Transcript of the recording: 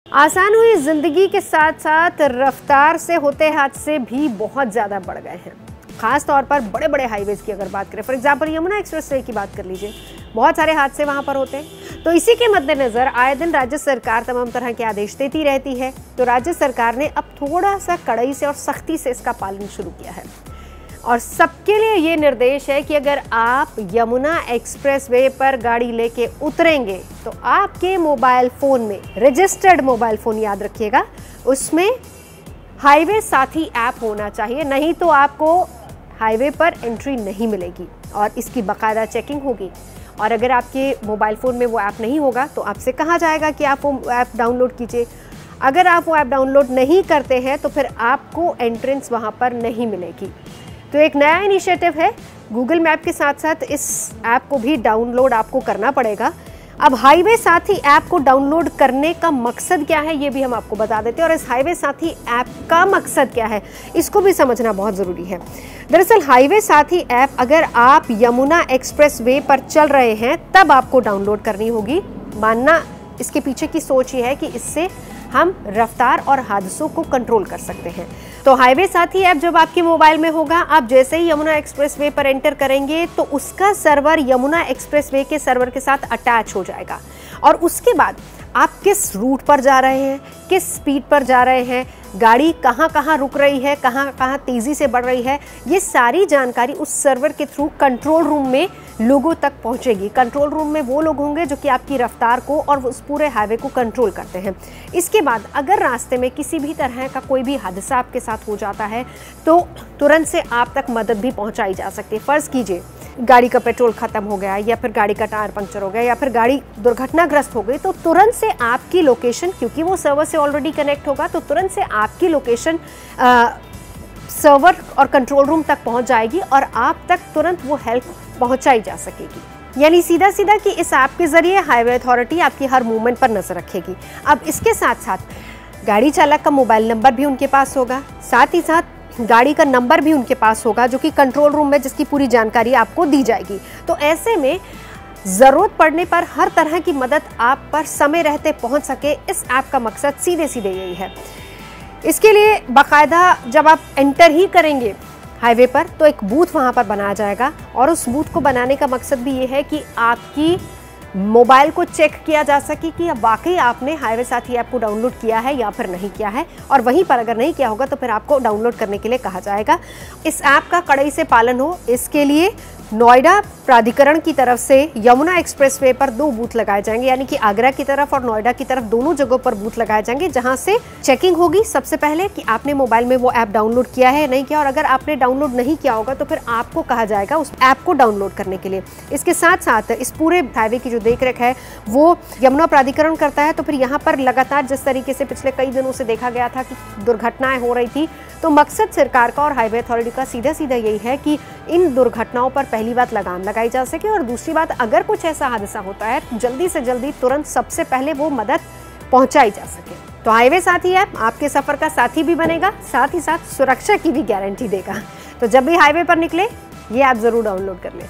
आसान हुई जिंदगी के साथ साथ रफ्तार से होते हादसे भी बहुत ज़्यादा बढ़ गए हैं। खास तौर पर बड़े बड़े हाईवेज़ की अगर बात करें, for example Yamuna express way की बात कर लीजिए, बहुत सारे हादसे वहां पर होते हैं। तो इसी के मद्देनज़र आए दिन राज्य सरकार तमाम तरह के आदेश देती रहती है। तो राज्य सरकार ने अब थोड़ा सा कड़ाई से और सख्ती से इसका पालन शुरू किया है और सबके लिए ये निर्देश है कि अगर आप यमुना एक्सप्रेस वे पर गाड़ी लेके उतरेंगे तो आपके मोबाइल फ़ोन में, रजिस्टर्ड मोबाइल फ़ोन याद रखिएगा, उसमें हाईवे साथी ऐप होना चाहिए, नहीं तो आपको हाईवे पर एंट्री नहीं मिलेगी और इसकी बाकायदा चेकिंग होगी। और अगर आपके मोबाइल फ़ोन में वो ऐप नहीं होगा तो आपसे कहा जाएगा कि आप वो ऐप डाउनलोड कीजिए। अगर आप वो ऐप डाउनलोड नहीं करते हैं तो फिर आपको एंट्रेंस वहाँ पर नहीं मिलेगी। तो एक नया इनिशिएटिव है, गूगल मैप के साथ साथ इस ऐप को भी डाउनलोड आपको करना पड़ेगा। अब हाईवे साथी ऐप को डाउनलोड करने का मकसद क्या है ये भी हम आपको बता देते हैं और इस हाईवे साथी ऐप का मकसद क्या है इसको भी समझना बहुत ज़रूरी है। दरअसल हाईवे साथी ऐप अगर आप यमुना एक्सप्रेस वे पर चल रहे हैं तब आपको डाउनलोड करनी होगी। मानना इसके पीछे की सोच ये है कि इससे हम रफ्तार और हादसों को कंट्रोल कर सकते हैं। तो हाईवे साथी ऐप जब आपके मोबाइल में होगा, आप जैसे ही यमुना एक्सप्रेस वे पर एंटर करेंगे तो उसका सर्वर यमुना एक्सप्रेस वे के सर्वर के साथ अटैच हो जाएगा और उसके बाद आप किस रूट पर जा रहे हैं, किस स्पीड पर जा रहे हैं, गाड़ी कहाँ कहाँ रुक रही है, कहाँ कहाँ तेज़ी से बढ़ रही है, ये सारी जानकारी उस सर्वर के थ्रू कंट्रोल रूम में लोगों तक पहुंचेगी। कंट्रोल रूम में वो लोग होंगे जो कि आपकी रफ्तार को और उस पूरे हाईवे को कंट्रोल करते हैं। इसके बाद अगर रास्ते में किसी भी तरह का कोई भी हादसा आपके साथ हो जाता है तो तुरंत से आप तक मदद भी पहुंचाई जा सकती है। फ़र्ज़ कीजिए गाड़ी का पेट्रोल ख़त्म हो गया या फिर गाड़ी का टायर पंक्चर हो गया या फिर गाड़ी दुर्घटनाग्रस्त हो गई तो तुरंत से आपकी लोकेशन, क्योंकि वो सर्वर से ऑलरेडी कनेक्ट होगा, तो तुरंत से आपकी लोकेशन सर्वर और कंट्रोल रूम तक पहुंच जाएगी और आप तक तुरंत वो हेल्प पहुंचाई जा सकेगी। यानी सीधा सीधा कि इस ऐप के ज़रिए हाईवे अथॉरिटी आपकी हर मूवमेंट पर नज़र रखेगी। अब इसके साथ साथ गाड़ी चालक का मोबाइल नंबर भी उनके पास होगा, साथ ही साथ गाड़ी का नंबर भी उनके पास होगा जो कि कंट्रोल रूम में जिसकी पूरी जानकारी आपको दी जाएगी। तो ऐसे में ज़रूरत पड़ने पर हर तरह की मदद आप पर समय रहते पहुंच सके, इस ऐप का मकसद सीधे सीधे यही है। इसके लिए बाकायदा जब आप एंटर ही करेंगे हाईवे पर तो एक बूथ वहां पर बनाया जाएगा और उस बूथ को बनाने का मकसद भी ये है कि आपकी मोबाइल को चेक किया जा सके कि वाकई आपने हाईवे साथी ऐप को डाउनलोड किया है या फिर नहीं किया है, और वहीं पर अगर नहीं किया होगा तो फिर आपको डाउनलोड करने के लिए कहा जाएगा। इस ऐप का कड़ाई से पालन हो, इसके लिए नोएडा प्राधिकरण की तरफ से यमुना एक्सप्रेस वे पर 2 बूथ लगाए जाएंगे, यानी कि आगरा की तरफ और नोएडा की तरफ दोनों जगहों पर बूथ लगाए जाएंगे जहां से चेकिंग होगी सबसे पहले कि आपने मोबाइल में वो ऐप डाउनलोड किया है नहीं किया, और अगर आपने डाउनलोड नहीं किया होगा तो फिर आपको कहा जाएगा उस ऐप को डाउनलोड करने के लिए। इसके साथ साथ इस पूरे हाईवे की जो देखरेख है वो यमुना प्राधिकरण करता है। तो फिर यहाँ पर लगातार जिस तरीके से पिछले कई दिनों से देखा गया था कि दुर्घटनाएं हो रही थी, तो मकसद सरकार का और हाईवे अथॉरिटी का सीधा सीधा यही है कि इन दुर्घटनाओं पर पहली बात लगाम लगाई जा सके और दूसरी बात अगर कुछ ऐसा हादसा होता है तो जल्दी से जल्दी तुरंत सबसे पहले वो मदद पहुंचाई जा सके। तो हाईवे साथी ऐप आपके सफ़र का साथी भी बनेगा, साथ ही साथ सुरक्षा की भी गारंटी देगा। तो जब भी हाईवे पर निकले ये ऐप ज़रूर डाउनलोड कर लें।